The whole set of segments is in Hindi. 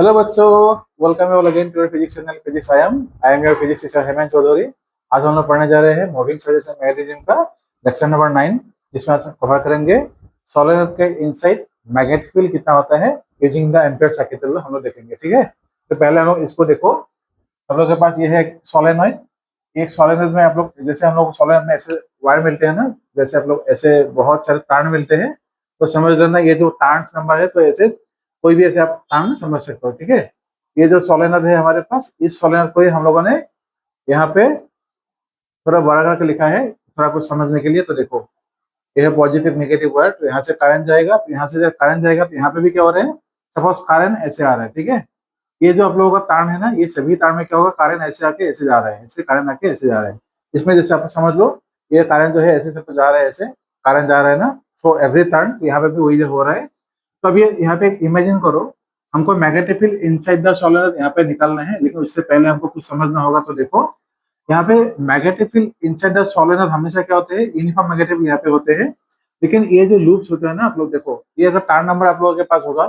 हेलो बच्चों, welcome you all again to your physics channel physics I am your physics teacher Hemant Chaudhary. आज हम लोग पढ़ने जा रहे हैं मूविंग सॉल्यूशन मैग्नेटिज्म का लेक्चर नंबर 9, जिसमें आज हम कवर करेंगे सोलेनोइड के इनसाइड मैग्नेटिक फील्ड कितना होता है using the ampere circuit law हम लोग देखेंगे। ठीक है, तो पहले हम लोग इसको देखो। हम लोग के पास ये है सोलेनोइड। एक सोलेनोइड में आप लोग जैसे हम लोग सोलेनोइड में ऐसे वायर मिलते हैं ना, जैसे आप लोग ऐसे बहुत सारे तार मिलते हैं, तो समझ लेना ये जो तार नंबर है, तो ऐसे कोई भी ऐसे आप तार समझ सकते हो। ठीक है, ये जो सोलेनोइड है हमारे पास, इस सोलेनोइड को ही हम लोगों ने यहाँ पे थोड़ा बड़ा करके लिखा है थोड़ा कुछ समझने के लिए। तो देखो, ये है पॉजिटिव नेगेटिव वायर, तो यहाँ से करंट जाएगा, तो यहाँ से जब करंट जाएगा तो यहाँ पे भी क्या हो रहा है, सपोज करंट ऐसे आ रहा है। ठीक है, ये जो आप लोगों का तार है ना, ये सभी तार में क्या होगा, करंट ऐसे आके ऐसे जा रहा है, ऐसे करंट आके ऐसे जा रहा है। इसमें जैसे आप समझ लो, ये करंट जो है ऐसे से जा रहा है, ऐसे करंट जा रहा है ना, सो एवरी टर्न यहाँ पे भी वही जो हो रहा है। तो अब ये यहाँ पे इमेजिन करो, हमको magnetic field inside the solenoid यहाँ पे निकालना है, लेकिन उससे पहले हमको कुछ समझना होगा। तो देखो, यहाँ पे magnetic field inside the solenoid हमेशा क्या होते हैं, यूनिफॉर्म मैग्नेटिक यहाँ पे होते हैं। लेकिन ये जो लूप्स होते हैं ना, आप लोग देखो, ये अगर तार नंबर आप लोगों के पास होगा,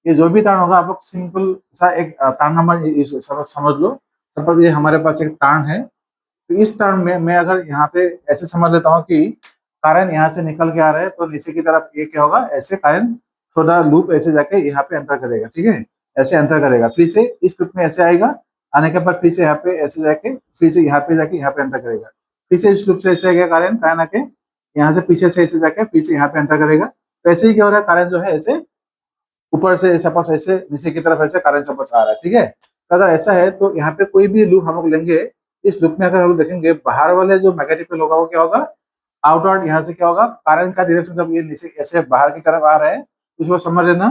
ये जो भी तार होगा, आप लोग सिंपल सा एक तार नंबर समझ लो। सपोज ये हमारे पास एक तार है, तो इस तार में मैं अगर यहाँ पे ऐसे समझ लेता हूँ कि करंट यहाँ से निकल के आ रहा है, तो नीचे की तरफ ये क्या होगा, ऐसे करंट थोड़ा लूप ऐसे जाके यहाँ पे एंटर करेगा। ठीक है, ऐसे एंटर करेगा, फिर से इस लूप में ऐसे आएगा, आने के बाद फिर से यहाँ पे ऐसे जाके, फिर से यहाँ पे जाके यहाँ पे एंटर करेगा, फिर से इस लूप से ऐसे आएगा, करंट करंट आके यहाँ से पीछे से ऐसे जाके फिर से यहाँ पे एंटर करेगा। तो ऐसे ही क्या हो रहा है, करंट जो है ऐसे ऊपर से सपोज ऐसे नीचे की तरफ ऐसे करंट सपोज आ रहा है। ठीक है, तो अगर ऐसा है तो यहाँ पे कोई भी लूप हम लोग लेंगे, इस लूप में अगर हम लोग देखेंगे, बाहर वाले जो मैग्नेटिक फील्ड होगा वो क्या होगा, आउटवर्ड। यहाँ से क्या होगा, करंट का डायरेक्शन जब ये नीचे ऐसे बाहर की तरफ आ रहा है, तो इसको समझ लेना,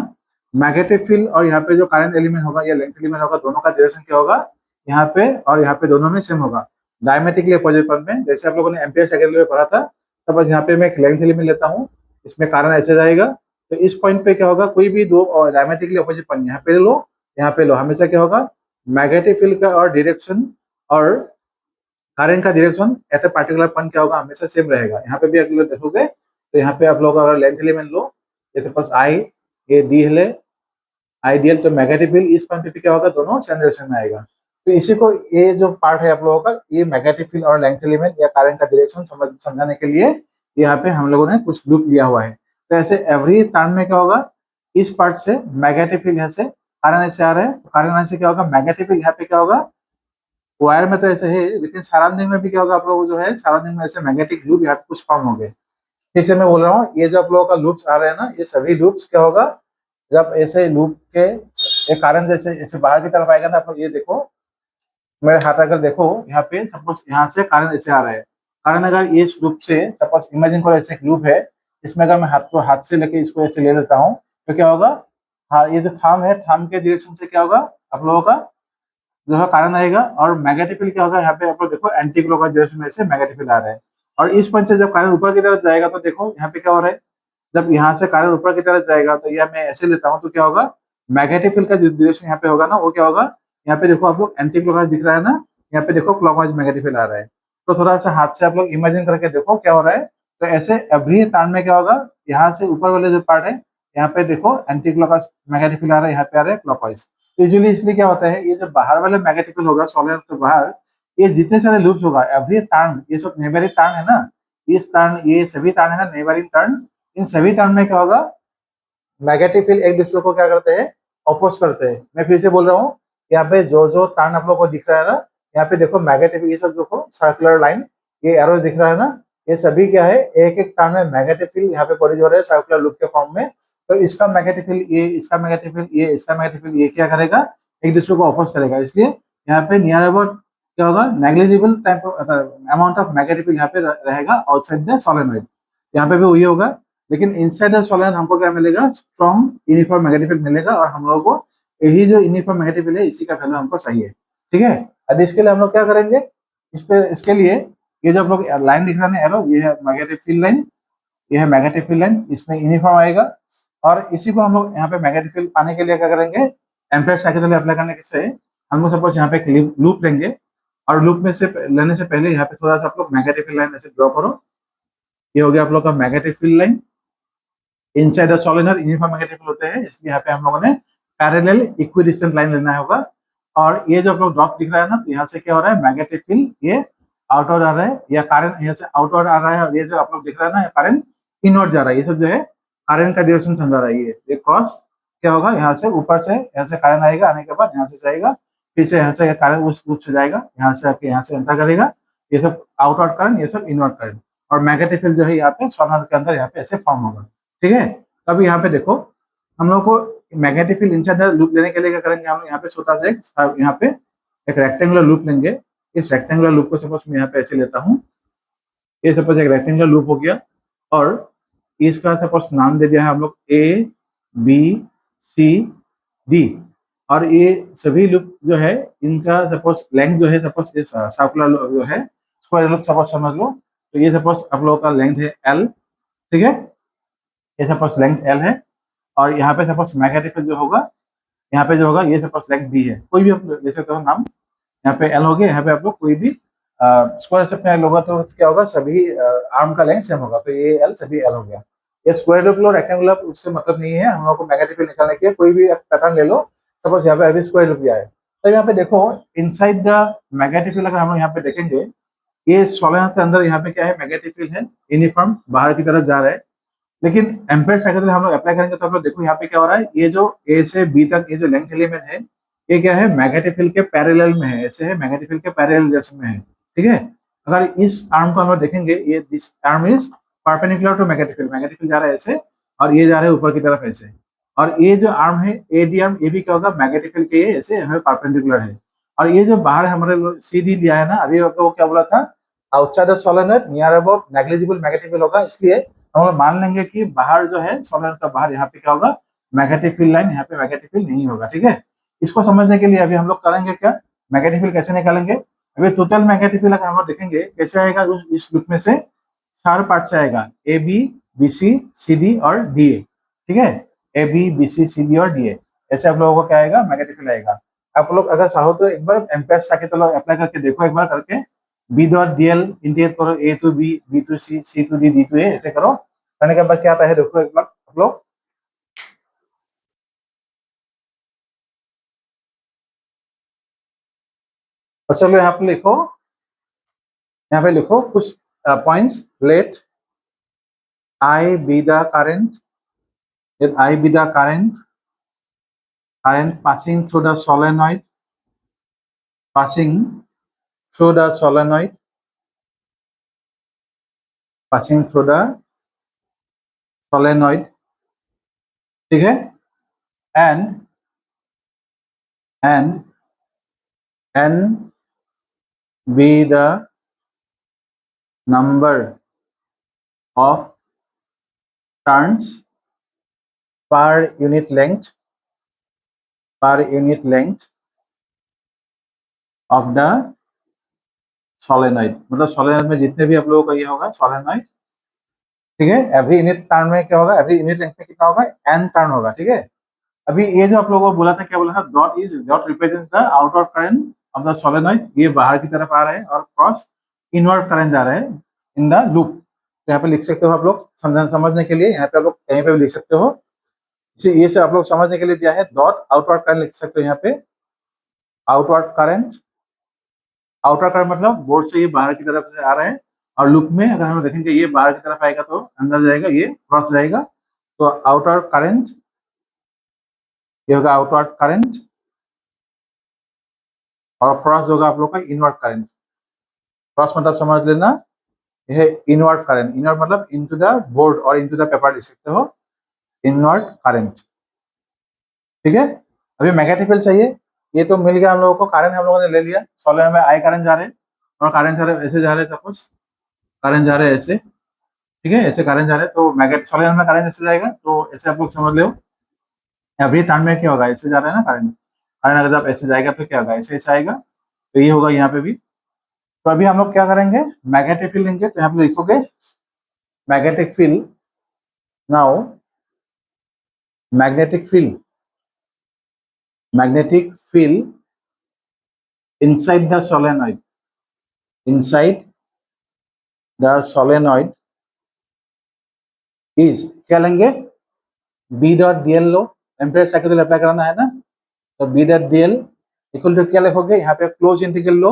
मैग्नेटिक फील्ड और यहाँ पे जो करंट एलिमेंट होगा या लेंथ एलिमेंट होगा, दोनों का डायरेक्शन क्या होगा, यहाँ पे और यहाँ पे दोनों में सेम होगा, डायमेट्रिकली अपोजिट पर में। जैसे आप लोगों ने एम्पियर सेकेंड में पढ़ा था, तब बस यहाँ पे मैं एक लेंथ एलिमेंट लेता हूँ, इसमें करंट ऐसे जाएगा, तो इस पॉइंट पे क्या होगा, कोई भी दो डायमेट्रिकली अपोजिट पॉइंट यहाँ पे लो, यहाँ पे लो, हमेशा क्या होगा, मैग्नेटिक फील्ड का और डायरेक्शन और करंट का direction at a particular point क्या होगा, हमेशा सेम रहेगा। यहाँ पे भी अगर देखोगे, तो यहाँ पे आप लोग अगर लेंथ एलिमेंट लो, जैसे पास आई ए डी है आइडियल, तो मैग्नेटिक फील्ड इस पॉइंट पे क्या होगा, दोनों सेम डायरेक्शन में आएगा। तो इसी को, ये जो पार्ट है आप लोगों का, ये मैग्नेटिक फील्ड और लेंथ एलिमेंट या करंट का डायरेक्शन समझाने के लिए यहाँ पे हम लोगों ने कुछ लूप लिया हुआ है। तो ऐसे एवरी टर्न में क्या होगा, इस पार्ट से मैग्नेटिक फील्ड यहाँ से करंट ऐसे आ रहा है, करंट आने से क्या होगा, मैग्नेटिक फील्ड यहाँ पे क्या होगा, वायर में तो ऐसे है, लेकिन सराउंडिंग में भी क्या होगा, आप लोग जो है सराउंडिंग में ऐसे मैग्नेटिक लूप यहाँ पे कुछ फॉर्म हो गए। इसे मैं बोल रहा हूँ, ये जो आप लोगों का लूप्स आ रहे हैं ना, ये सभी लूप्स क्या होगा, जब ऐसे लूप के एक कारण जैसे ऐसे बाहर की तरफ आएगा ना, आप लोग ये देखो, मेरे हाथ अगर देखो, यहाँ पे सपोज यहाँ से कारण ऐसे आ रहा है, कारण अगर ये इस लूप से सपोज इमेजिन करो, ऐसे एक लूप है, इसमें अगर मैं हाथ को हाथ से लेके इसको ऐसे ले लेता हूँ, तो क्या होगा, हाँ, ये जो थाम है, थाम के डायरेक्शन से क्या होगा, आप लोगों का जो है कारण आएगा, और मैग्नेटिक फील्ड क्या होगा, यहाँ पे आप लोग देखो एंटी क्लॉकवाइज डायरेक्शन में से मैग्नेटिक फील्ड आ रहा है। और इस पॉइंट से जब कारण ऊपर की तरफ जाएगा, तो देखो यहाँ पे क्या हो रहा है, जब यहाँ से कारण ऊपर की तरफ जाएगा, तो यह मैं ऐसे लेता हूँ, तो क्या होगा, मैग्नेटिक फील्ड का जो डायरेक्शन यहाँ पे होगा ना, वो क्या होगा, यहाँ पे देखो आप लोग एंटी क्लॉकवाइज दिख रहा है ना, यहाँ पे देखो क्लॉकवाइज मैग्नेटिक फील्ड आ रहा है। तो थोड़ा सा हाथ से आप लोग इमेजिन करके देखो क्या हो रहा है। तो ऐसे एवरी तार में क्या होगा, यहाँ से ऊपर वाले जो पार्ट है, यहाँ पे देखो एंटी क्लॉकवाइज मैग्नेटिक फील्ड आ रहा है, यहाँ पे आ रहा है क्लॉकवाइज। तो यूजुअली इसलिए क्या होता है, ये जो बाहर वाले मैग्नेटिक फील्ड होगा सोलेनोइड के बाहर, ये जितने सारे लूप्स होगा, एवरी तार, ये सब नेबरिंग तार है ना, इस तार, ये सभी तार है ना नेबरिंग तार, इन सभी तार में क्या होगा, मैग्नेटिक फील्ड एक दूसरे को क्या करते हैं, अपोज करते हैं। मैं फिर से बोल रहा हूँ, यहाँ पे जो जो तार आप लोग को दिख रहा है ना, यहाँ पे देखो मैग्नेटिक, ये सब देखो सर्कुलर लाइन, ये एरो दिख रहा है ना, ये सभी क्या है, एक एक तार में मैग्नेटिक फील्ड यहाँ पे प्रोड्यूस हो रहा है सर्कुलर लूप के फॉर्म में। तो इसका मैग्नेटिक फील्ड ये, इसका मैग्नेटिक फील्ड ये, इसका मैग्नेटिक फील्ड ये क्या करेगा, एक दूसरे को अपोज करेगा। इसलिए यहाँ पे नियर अबाउट क्या होगा, negligible type amount of magnetic field यहाँ पे रहेगा आउटसाइड द सोलेनोइड, यहाँ पे भी वही होगा। लेकिन इनसाइड द सोलेनोइड हमको क्या मिलेगा, स्ट्रॉन्ग यूनिफॉर्म मैग्नेटिक फील्ड मिलेगा, और हम लोगों को यही जो यूनिफॉर्म मैग्नेटिक फील्ड है, इसी का वैल्यू हमको चाहिए। ठीक है, अब इसके लिए हम लोग क्या करेंगे, इस पे इसके लिए ये जो आप लोग लाइन दिख रहा है एरो, ये है मैग्नेटिक फील्ड लाइन, ये है मैग्नेटिक फील्ड लाइन, इसमें यूनिफॉर्म आएगा। और इसी को हम लोग यहाँ पे मैग्नेटिक फील्ड पाने के लिए क्या करेंगे, एम्पियर सेकेंड लॉ अप्लाई करने से हम लोग सपोज यहाँ पे एक लूप लेंगे, और लूप में से लेने से पहले यहाँ पे थोड़ा सा आप लोग मैग्नेटिक फील्ड लाइन ऐसे ड्रॉ करो। ये हो गया आप लोग का magnetic field line. Inside the solenoid uniform magnetic field होते हैं, इसलिए यहाँ पे हम लोगों ने पैरेलल इक्विडिस्टेंट लाइन लेना होगा। और ये जो आप लोग डॉट दिख रहा है ना, तो यहाँ से क्या हो रहा है, मैग्नेटिक फील्ड ये आउटवर्ड आ रहा है, या करंट यहाँ से आउटवर्ड आ रहा है, और ये जो आप लोग दिख रहा है ना, करंट इनवर्ड जा रहा है। ये सब जो है करंट का डायरेक्शन समझा रहा है। ये क्रॉस क्या होगा, यहाँ से ऊपर से, यहाँ से करंट आएगा, आने के बाद यहाँ से जाएगा, फिर से यहाँ से करंट उस रूप से जाएगा, यहाँ से आके यहाँ से एंटर करेगा। ये सब आउटवर्ड करंट, ये सब इनवर्ड करंट। और मैग्नेटिक फील्ड जो है यहाँ पे सोलेनोइड के अंदर यहाँ पे ऐसे फॉर्म होगा। ठीक है, अभी यहाँ पे देखो, हम लोग को magnetic field inside the loop लेने के लिए क्या करेंगे, हम लोग यहाँ पे छोटा सा यहाँ पे एक रेक्टेंगुलर लूप लेंगे। इस रेक्टेंगुलर लूप को सपोज मैं यहाँ पे ऐसे लेता हूँ, ये सपोज एक रेक्टेंगुलर लूप हो गया, और इसका सपोज नाम दे दिया है हम लोग ए बी सी डी। और ये सभी लूप जो है इनका सपोज लेंथ जो है, सपोज ये सर्कुलर जो है स्क्वायर लूप सपोज समझ लो, तो ये सपोज आप लोगों का लेंथ है एल। ठीक है, ये सपोज लेंथ एल है, और यहाँ पे सपोज मैग्नेटिक फील्ड जो होगा, यहाँ पे जो होगा ये सपोज लेंथ बी है, कोई भी आप ले सकते हो नाम। यहाँ पे एल हो गया, यहाँ पे आप लोग कोई भी स्क्वायर शेप में होगा तो क्या होगा, सभी आर्म का लेंथ सेम होगा, तो ये एल सभी एल हो गया। ये स्क्वायर लूप लो रेक्टेंगुलर उससे मतलब नहीं है, हम लोग को मैग्नेटिक फील्ड निकालने के लिए कोई भी पैटर्न ले लो। सपोज यहाँ पे अभी स्क्वायर लूप लिया है, तो यहाँ पे देखो इनसाइड द मैग्नेटिक फील्ड अगर हम लोग यहाँ पे देखेंगे, ये सोलेनोइड के अंदर यहाँ पे क्या है, मैग्नेटिक फील्ड है, यूनिफॉर्म बाहर की तरफ जा रहा है। लेकिन एम्पेयर साइकिल हम लोग अप्लाई करेंगे तो आप लोग देखो यहाँ पे क्या हो रहा है, ये जो ए से बी तक ये जो लेंथ एलिमेंट है, ये क्या है, मैग्नेटिक फील्ड के पैरेलल में है, ऐसे है मैग्नेटिक फील्ड के पैरेलल डायरेक्शन में है। ठीक है, अगर इस आर्म को हम लोग देखेंगे, ये this arm is perpendicular to magnetic field जा रहा है ऐसे, और ये जा रहा है ऊपर की तरफ ऐसे। और ये जो आर्म है ए डी आर्म, ये भी क्या होगा, मैग्नेटिक फील्ड के ऐसे हमें परपेंडिकुलर है। और ये जो बाहर हमारे सीधी लिया है ना, अभी आप लोग क्या बोला था, outside the solenoid near about negligible magnetic field होगा, इसलिए हम लोग मान लेंगे कि बाहर जो है सोलेनोइड का बाहर यहाँ पे क्या होगा, मैग्नेटिक फील्ड लाइन, यहाँ पे मैग्नेटिक फील्ड नहीं होगा। ठीक है, इसको समझने के लिए अभी हम लोग करेंगे क्या, मैग्नेटिक फील्ड कैसे निकालेंगे। अभी टोटल मैग्नेटिक फील्ड अगर हम लोग देखेंगे कैसे आएगा, इस लूप में से 4 पार्ट से आएगा, A B B C C D और डी ए। ठीक है, A B B C C D और डी ए, ऐसे आप लोगों को क्या आएगा, मैग्नेटिक फील्ड आएगा। आप लोग अगर चाहो तो एक बार एम्पेयर साइकिल तो अप्लाई करके देखो, एक बार करके B dot D L integrate करो, A to B to C to D to A, ऐसे करो, करने के बाद क्या आता है देखो एक बार आप लोग। तो चलो यहाँ पे लिखो, यहाँ पे लिखो कुछ points, let I be the current, let I be the current passing through the solenoid, passing through the solenoid, passing through the solenoid. ठीक है, and n be the number of turns per unit length of the solenoid। मतलब सोलेनोइड में जितने भी आप लोगों का ये होगा सोलेनोइड, ठीक है, एवरी यूनिट टर्न में क्या होगा, एवरी यूनिट लेंथ में कितना होगा, n टर्न होगा। ठीक है, अभी ये जो आप लोगों को बोला था, क्या बोला था, dot represents the outward current of the solenoid, ये बाहर की तरफ आ रहा है, और क्रॉस इनवर्ड करंट जा रहा है इन द लूप। तो यहाँ पे लिख सकते हो आप लोग, समझने के लिए यहाँ पे आप लोग कहीं पे भी लिख सकते हो, ये से आप लोग समझने के लिए दिया है, डॉट आउटवर्ड करंट लिख सकते हो यहाँ पे, आउटवर्ड करंट। आउटवर्ड करंट मतलब बोर्ड से ये बाहर की तरफ से आ रहा है, और लूप में अगर हम देखेंगे ये बाहर की तरफ आएगा तो अंदर जाएगा, ये क्रॉस जाएगा, तो आउटवर्ड करंट, ये होगा आउटवर्ड करंट, और क्रॉस होगा आप लोग का इनवर्ड करंट। क्रॉस मतलब समझ लेना, यह इनवर्ड करंट, इनवर्ड मतलब इनटू द बोर्ड और इनटू द पेपर लिख सकते हो, इनवर्ड करंट। ठीक है, अभी मैग्नेटिक फील्ड चाहिए, ये तो मिल गया हम लोगों को, करंट हम लोगों ने ले लिया, सोलेनोइड में आई करंट जा रहे हैं, और करंट जा रहे ऐसे जा रहे हैं, सपोज करंट जा रहे हैं ऐसे। ठीक है, ऐसे करंट जा रहे हैं, तो मैग्नेटिक सोलेनोइड में करंट ऐसे जाएगा, तो ऐसे आप लोग समझ लो, एवरी टर्न में क्या होगा, ऐसे जा रहा है ना करंट, करंट अगर आप ऐसे जाएगा तो क्या होगा, ऐसे ऐसे आएगा, तो ये होगा यहाँ पे भी। तो अभी हम लोग क्या करेंगे, मैग्नेटिक फील्ड लेंगे, तो यहाँ पे लिखोगे magnetic field, now magnetic field inside the solenoid, inside the solenoid is क्या लेंगे, बी डॉट डी एल लो, एम्पेयर साइकिल अप्लाई कराना है ना, तो B dot D L equal to क्या लिखोगे, यहाँ पे क्लोज इंटीग्रल लो,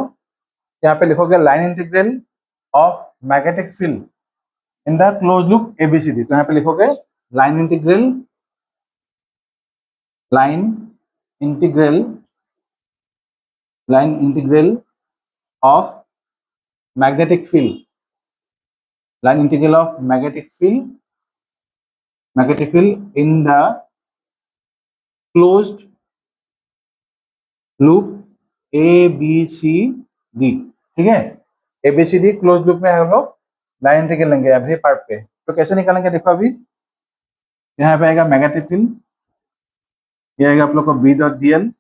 यहाँ पे लिखोगे line integral of magnetic field in the close loop A B C D. तो यहाँ पे लिखोगे line integral, line integral, line integral of magnetic field, line integral of magnetic field, magnetic field in the closed loop A B C D. ठीक है, एबीसीडी क्लोज लूप में हम लोग लाइन इंटीग्रल लेंगे एवरी पार्ट पे। तो कैसे निकालेंगे देखो, अभी यहाँ पे आएगा मैग्नेटिक फील्ड, ये आएगा आप लोग को B dot D L,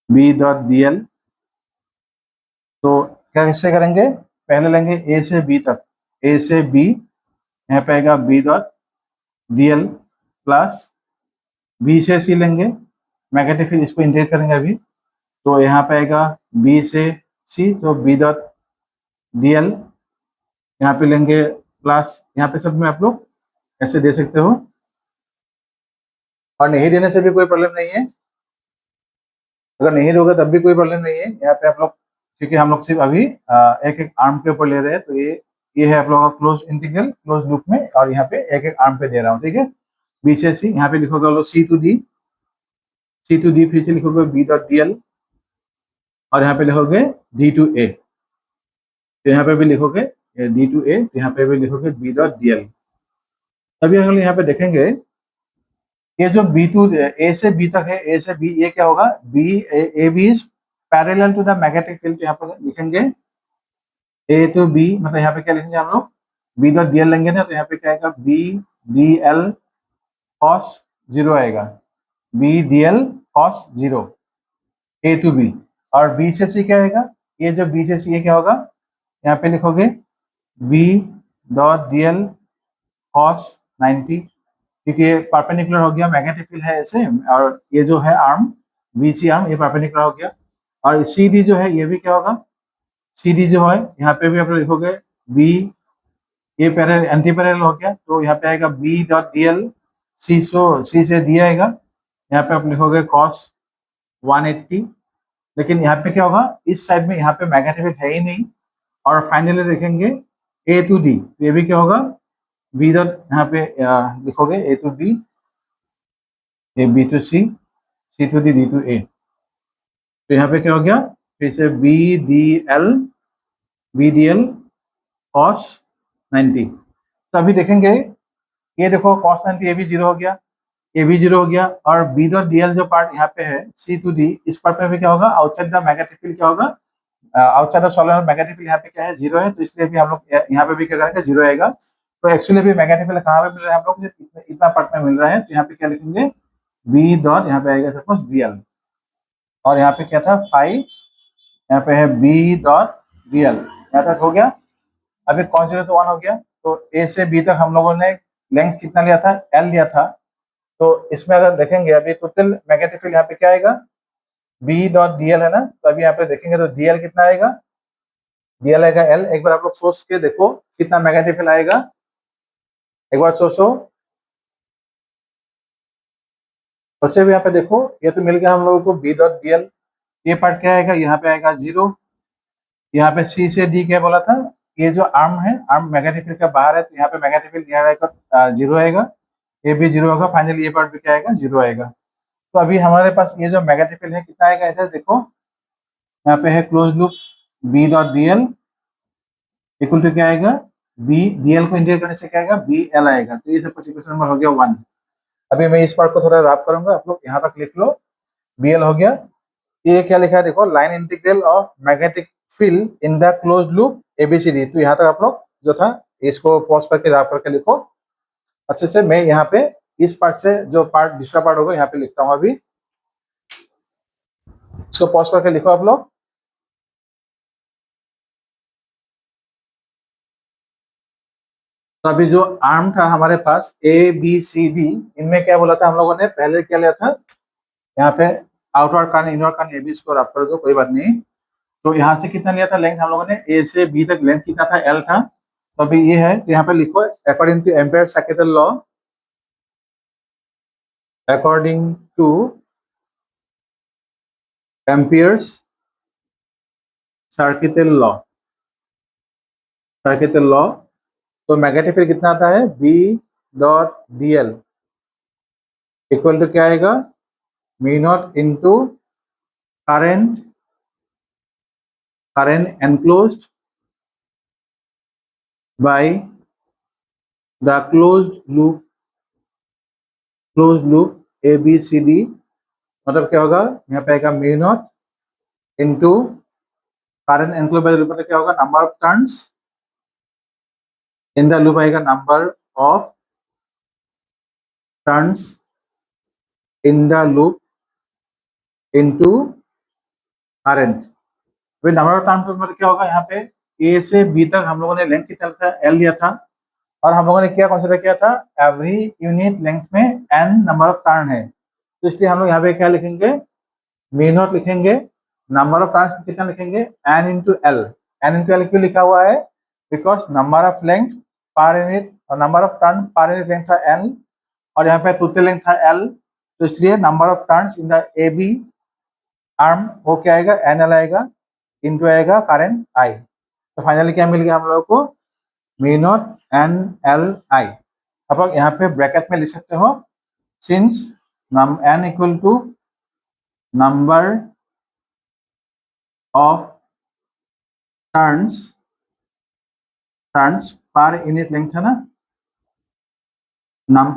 B dot D L. तो कैसे करेंगे, पहले लेंगे ए से बी तक, ए से बी, यहाँ पे आएगा B dot D L plus B से सी लेंगे, मैग्नेटिक फील्ड इसको इंटीग्रेट करेंगे अभी। तो यहाँ पे आएगा बी से सी, तो बी डॉट डी एल यहाँ पे लेंगे प्लस, यहाँ पे सब में आप लोग ऐसे दे सकते हो, और नहीं देने से भी कोई प्रॉब्लम नहीं है, अगर नहीं दोगे तब भी कोई प्रॉब्लम नहीं है। यहाँ पे आप लोग, क्योंकि हम लोग सिर्फ अभी एक एक आर्म के ऊपर ले रहे हैं, तो ये है आप लोगों का क्लोज इंटीग्रल क्लोज लूप में, और यहाँ पे एक एक आर्म पे दे रहा हूँ। ठीक है, बी से सी, यहाँ पे लिखोगे लोग C to D, C to D, फिर से लिखोगे बी डॉट डी एल, और यहाँ पे लिखोगे डी टू ए, तो यहाँ पे भी लिखोगे डी टू ए, यहाँ पे भी लिखोगे बी डॉट डी एल। अभी अगर यहाँ पे देखेंगे, ये जो बी टू ए से बी तक है, ए से बी, ये क्या होगा, B A B is parallel to the magnetic field. यहाँ पर लिखेंगे ए टू बी, मतलब यहाँ पे क्या लिखेंगे हम लोग, बी डॉट डी एल लेंगे ना, तो यहाँ पे क्या आएगा, B D L cos zero आएगा, B D L cos zero, A to B. और बी से सी क्या आएगा, ये जो बी से सी ये क्या होगा, यहाँ पे लिखोगे B dot D L cos 90, क्योंकि ये परपेंडिकुलर हो गया, मैग्नेटिक फील्ड है ऐसे, और ये जो है आर्म बी सी आर्म, ये परपेंडिकुलर हो गया। और सी डी जो है, ये भी क्या होगा, सी डी जो है यहाँ पे भी आप लोग लिखोगे बी, ये पैरेलल एंटी पैरेलल हो गया, तो यहाँ पे आएगा B dot D L C, so C से डी आएगा, यहाँ पे आप लिखोगे कॉस 180। लेकिन यहाँ पे क्या होगा, इस साइड में यहाँ पे मैग्नेटिक फील्ड है ही नहीं। और फाइनली लिखेंगे ए टू डी, ये भी क्या होगा, बी डॉट, यहाँ पे लिखोगे A to B, A B to C, C to D, D to A. तो यहाँ पे क्या हो गया, फिर से B D L, B D L cos 90। तो अभी देखेंगे, ये देखो कॉस 90, ये भी जीरो हो गया, ये भी जीरो हो गया, और बी डॉट डी एल जो पार्ट यहाँ पे है सी टू डी, इस पार्ट में भी क्या होगा, आउटसाइड द मैग्नेटिक फील्ड क्या होगा, outside of solar magnetic field यहाँ पे क्या है, जीरो है, तो इसलिए भी हम लोग यहाँ पे भी क्या करेंगे, जीरो आएगा। तो एक्चुअली भी मैग्नेटिक फील्ड कहाँ पे मिल रहा है हम लोग, सिर्फ इतना पार्ट में मिल रहा है, तो यहाँ पे क्या लिखेंगे, बी डॉट, यहाँ पे आएगा सपोज डी एल, और यहाँ पे क्या था 5, यहाँ पे है बी डॉट डी एल, यहाँ तक हो गया। अभी कॉस 0 तो 1 हो गया, तो ए से बी तक हम लोगों ने लेंथ कितना लिया था, एल लिया था। तो इसमें अगर देखेंगे अभी टोटल मैग्नेटिक फील्ड यहाँ पे क्या आएगा, बी डॉट डी एल है ना, तो अभी यहाँ पे देखेंगे तो डी एल कितना आएगा, डी एल आएगा एल। एक बार आप लोग सोच के देखो कितना मैग्नेटिक फील्ड आएगा, एक बार सोचो, बच्चे भी यहाँ पे देखो, ये तो मिल गया हम लोगों को बी डॉट डी एल। ये पार्ट क्या आएगा, यहाँ पे आएगा जीरो, यहाँ पे सी से डी क्या बोला था, ये जो आर्म है, आर्म मैग्नेटिक फील्ड का बाहर है, तो यहाँ पे मैग्नेटिक फील्ड यहाँ आएगा जीरो आएगा, ये भी जीरो होगा, फाइनली ये पार्ट भी क्या आएगा, जीरो आएगा। तो अभी हमारे पास ये जो मैग्नेटिक फील्ड है कितना आएगा, इधर देखो, यहाँ पे है close loop B dot D L equal to क्या आएगा, बी डी एल को इंटीग्रेट करने से क्या आएगा, बी एल आएगा। तो ये सब इक्वेशन नंबर हो गया 1। अभी मैं इस पार्ट को थोड़ा रैप करूंगा, आप लोग यहाँ तक लिख लो, बी एल हो गया। ये क्या लिखा है देखो, line integral of magnetic field in the close loop A B C D. तो यहाँ तक आप लोग जो था इसको पॉज करके रैप करके लिखो अच्छे से। मैं यहाँ पे इस पार्ट से जो पार्ट दूसरा पार्ट होगा यहाँ पे लिखता हूँ, अभी इसको पॉज करके लिखो आप लोग। तो अभी जो आर्म था हमारे पास ए बी सी डी, इनमें क्या बोला था हम लोगों ने, पहले क्या लिया था, यहाँ पे आउटवर्ड कार्न इनवर्ड कार्न, ये भी इसको रैप कर दो, कोई बात नहीं। तो यहाँ से कितना लिया था लेंथ हम लोगों ने, ए से बी तक लेंथ कितना था, एल था। तो अभी ये है, तो यहाँ पे लिखो according to Ampere circuital law, according to Ampere's circuital law, circuital law. तो मैग्नेटिक फील्ड कितना आता है, B dot D L equal to क्या आएगा, mu naught into current, current enclosed by the closed loop A B C D. मतलब क्या होगा, यहाँ पे आएगा mu naught into current enclosed by the loop, मतलब क्या होगा, number of turns in the loop आएगा, number of turns in the loop into current. Number of turns मतलब क्या होगा, यहाँ पे ए से बी तक हम लोगों ने लेंथ कितना था, एल लिया था, और हम लोगों ने क्या कंसीडर किया था, एवरी यूनिट लेंथ में एन नंबर ऑफ टर्न है। तो इसलिए हम लोग यहाँ पे क्या लिखेंगे, म्यू नॉट लिखेंगे, नंबर ऑफ टर्न्स कितना लिखेंगे, N into L. N into L क्यों लिखा हुआ है, because number of length per unit और number of turn per unit length था एन, और यहाँ पे टोटल लेंथ था एल, तो इसलिए number of turns in the A B arm वो क्या आएगा, एन एल आएगा, इंटू आएगा करंट आई। तो फाइनली क्या मिल गया हम लोगों को, mu naught N L I. अब आप यहाँ पे ब्रैकेट में लिख सकते हो, since N equal to number of turns, turns per unit length है ना,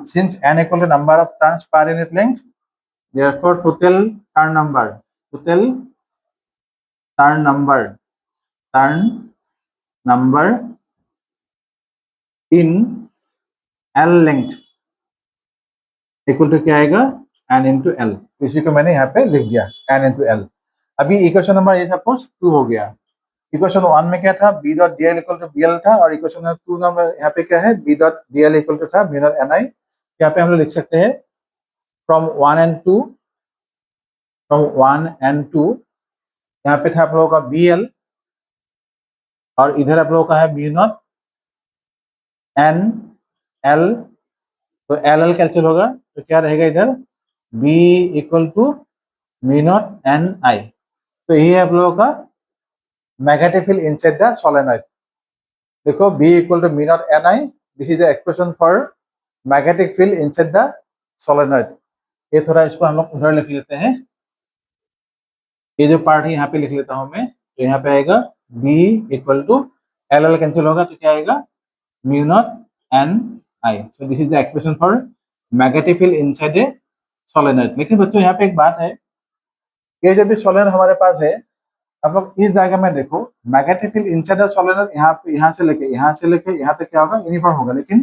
since N equal to number of turns per unit length, therefore total turn number, total turn number, turn number in L length equal to क्या आएगा, एन इंटू एल। इसी को मैंने यहाँ पे लिख दिया, एन इंटू एल। अभी इक्वेशन नंबर ये सपोज 2 हो गया। इक्वेशन 1 में क्या था, B dot D L equal to B L था, और इक्वेशन नंबर 2 नंबर यहाँ पे क्या है, B dot D L equal to था म्यू नॉट एन आई। यहाँ पे हम लोग लिख सकते हैं फ्रॉम 1 एंड 2, फ्रॉम 1 एंड 2 यहाँ पे था आप लोगों का बी एल, और इधर आप लोगों का है म्यू नॉट एन एल। तो एल एल कैंसिल होगा, तो क्या रहेगा इधर, B equal to mu naught N I. तो यही है आप लोगों का magnetic field inside the solenoid. देखो B equal to mu naught N I, this is the expression for magnetic field inside the solenoid. ये थोड़ा इसको हम लोग उधर लिख लेते हैं, ये जो पार्ट है यहाँ पे लिख लेता हूँ मैं। तो यहाँ पे आएगा B equal to L L cancel होगा, तो क्या आएगा, mu naught N I. So this is the expression for magnetic field inside a solenoid. लेकिन बच्चों यहाँ पे एक बात है, ये जो भी सोलेनॉइड हमारे पास है, आप लोग इस डायग्राम में देखो, magnetic field inside the solenoid यहाँ पे, यहाँ से लेके यहाँ तक क्या होगा, यूनिफॉर्म होगा। लेकिन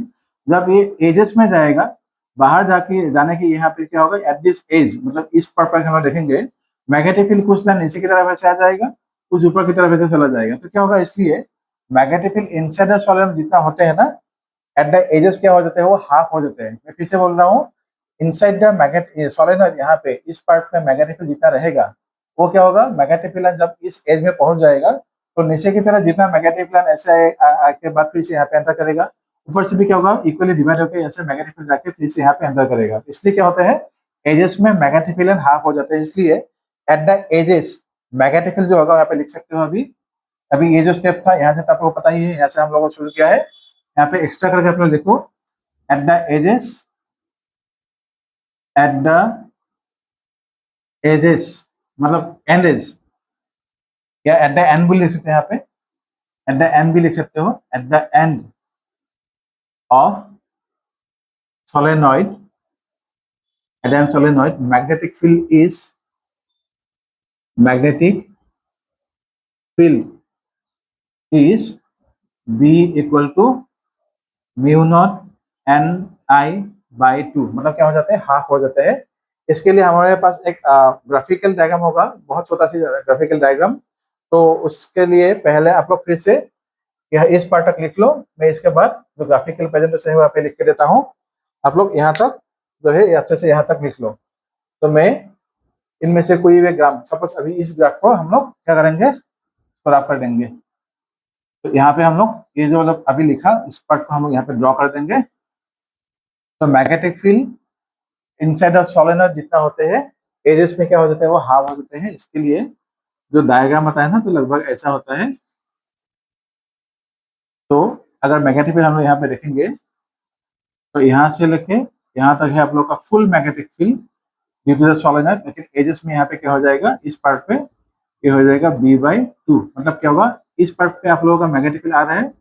जब ये एजेस में जाएगा, बाहर जाके जाने की यहाँ पे क्या होगा, एट दिस एज, मतलब इस पर हम लोग देखेंगे मैग्नेटिक फील्ड कुछ ना नीचे की तरफ ऐसे आ जाएगा, कुछ ऊपर की तरफ ऐसे चला जाएगा। तो क्या होगा, इसलिए magnetic field inside the solenoid जितना होते हैं ना, एट द एजेस क्या हो जाते हैं, वो हाफ हो जाते हैं। मैं फिर से बोल रहा हूँ, इनसाइड द मैग्नेटिक सोलेनॉइड यहाँ पे इस पार्ट में मैग्नेटिक फील्ड जितना रहेगा, वो क्या होगा, मैग्नेटिक फील्ड जब इस एज में पहुंच जाएगा, तो नीचे की तरफ जितना मैग्नेटिक फील्ड ऐसे के बाद फिर से यहाँ पे एंटर करेगा, ऊपर से भी क्या होगा, इक्वली डिवाइड होकर ऐसे मैग्नेटिक फील्ड जाके फिर से यहाँ पे एंटर करेगा। इसलिए क्या होता है, एजेस में मैग्नेटिक फील्ड हाफ हो जाते हैं। इसलिए at the edges magnetic field जो होगा यहाँ पे लिख सकते हो। अभी अभी ये जो स्टेप था, यहाँ से तो आपको पता ही है, यहाँ से हम लोगों ने शुरू किया है, यहाँ पे एक्स्ट्रा करके आप लोग देखो, at the edges, at the edges मतलब एंड एज, या एट द एंड भी लिख सकते हैं, यहाँ पे एट द एंड भी लिख सकते हो, at the end of solenoid, at the end solenoid magnetic field is, magnetic field is B equal to mu naught N I by 2। मतलब क्या हो जाते हैं, हाफ हो जाते हैं। इसके लिए हमारे पास एक ग्राफिकल डायग्राम होगा, बहुत छोटा सी ग्राफिकल डायग्राम। तो उसके लिए पहले आप लोग फिर से यह इस पार्ट तक लिख लो, मैं इसके बाद जो ग्राफिकल प्रेजेंटेशन है वहाँ पे लिख के देता हूँ। आप लोग यहाँ तक जो है अच्छे से यहाँ तक लिख लो। तो मैं इनमें से कोई भी ग्राफ, सपोज अभी इस ग्राफ को हम लोग क्या करेंगे, ग्राफ कर देंगे। तो यहाँ पे हम लोग ये जो मतलब अभी लिखा, इस पार्ट को हम लोग यहाँ पे ड्रॉ कर देंगे। तो magnetic field inside the solenoid जितना होते हैं, एजेस में क्या हो जाता है, वो हाफ हो जाते हैं। इसके लिए जो डायग्राम आता है ना, तो लगभग ऐसा होता है। तो अगर मैग्नेटिक फील्ड हम लोग यहाँ पे देखेंगे, तो यहाँ से लेके यहाँ तक है आप लोग का full magnetic field due to the solenoid. लेकिन एजेस में यहाँ पे क्या हो जाएगा, इस पार्ट पे ये हो जाएगा B/2। मतलब क्या होगा, इस पार्ट पे आप लोगों का मैग्नेटिक फील्ड आ रहा है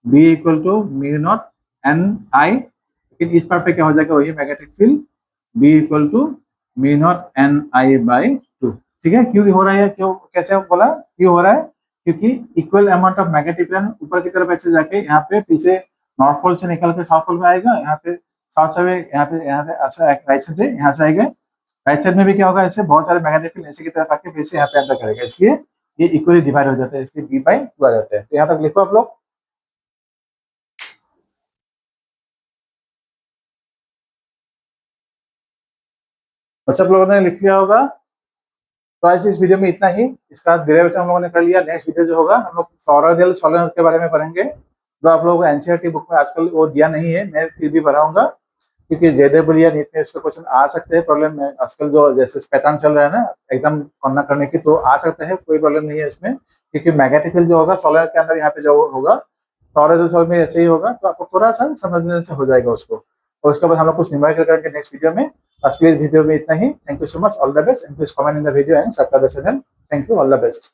B इक्वल टू μ0 Ni, लेकिन इस पार्ट पे क्या हो जाएगा, वही magnetic field B equal to μ0 Ni/2। ठीक है, क्यों हो रहा है, क्यों कैसे बोला क्यों हो रहा है, क्योंकि equal amount of magnetic field ऊपर की तरफ ऐसे जाके यहाँ पे पीछे नॉर्थ पोल से निकल के साउथ पोल में आएगा, यहाँ पे साउथ से यहाँ से राइट साइड से यहाँ से आएगा। राइट साइड में भी क्या होगा, ऐसे बहुत सारे मैग्नेटिक फील्ड ऐसे की तरफ आके फिर से यहाँ पे अंदर करेगा, इसलिए ये इक्वली डिवाइड हो जाता है, इसलिए B/2 आ जाता है। तो यहाँ तक लिखो आप लोग। सब लोगों ने लिख लिया होगा। तो आज इस वीडियो में इतना ही, इसका डेरिवेशन हम लोगों ने कर लिया। नेक्स्ट वीडियो जो होगा हम लोग टॉरॉयडल सोलेनोइड के बारे में पढ़ेंगे, जो आप लोगों को एनसीईआरटी बुक में आजकल वो दिया नहीं है, मैं फिर भी पढ़ाऊंगा, क्योंकि JEE या नीट में उसके क्वेश्चन आ सकते हैं। प्रॉब्लम में आजकल जो जैसे पैटर्न चल रहा है ना एग्जाम करना करने की, तो आ सकता है, कोई प्रॉब्लम नहीं है इसमें, क्योंकि मैग्नेटिक फील्ड जो होगा सोलर के अंदर यहाँ पे जो होगा टॉरॉयडल सोल में ऐसे ही होगा, तो आपको थोड़ा सा समझने से हो जाएगा उसको। और उसके बाद हम लोग कुछ न्यूमेरिकल करेंगे नेक्स्ट वीडियो में। आज के वीडियो में इतना ही। Thank you so much, all the best, and please comment in the video and subscribe the channel. Thank you, all the best.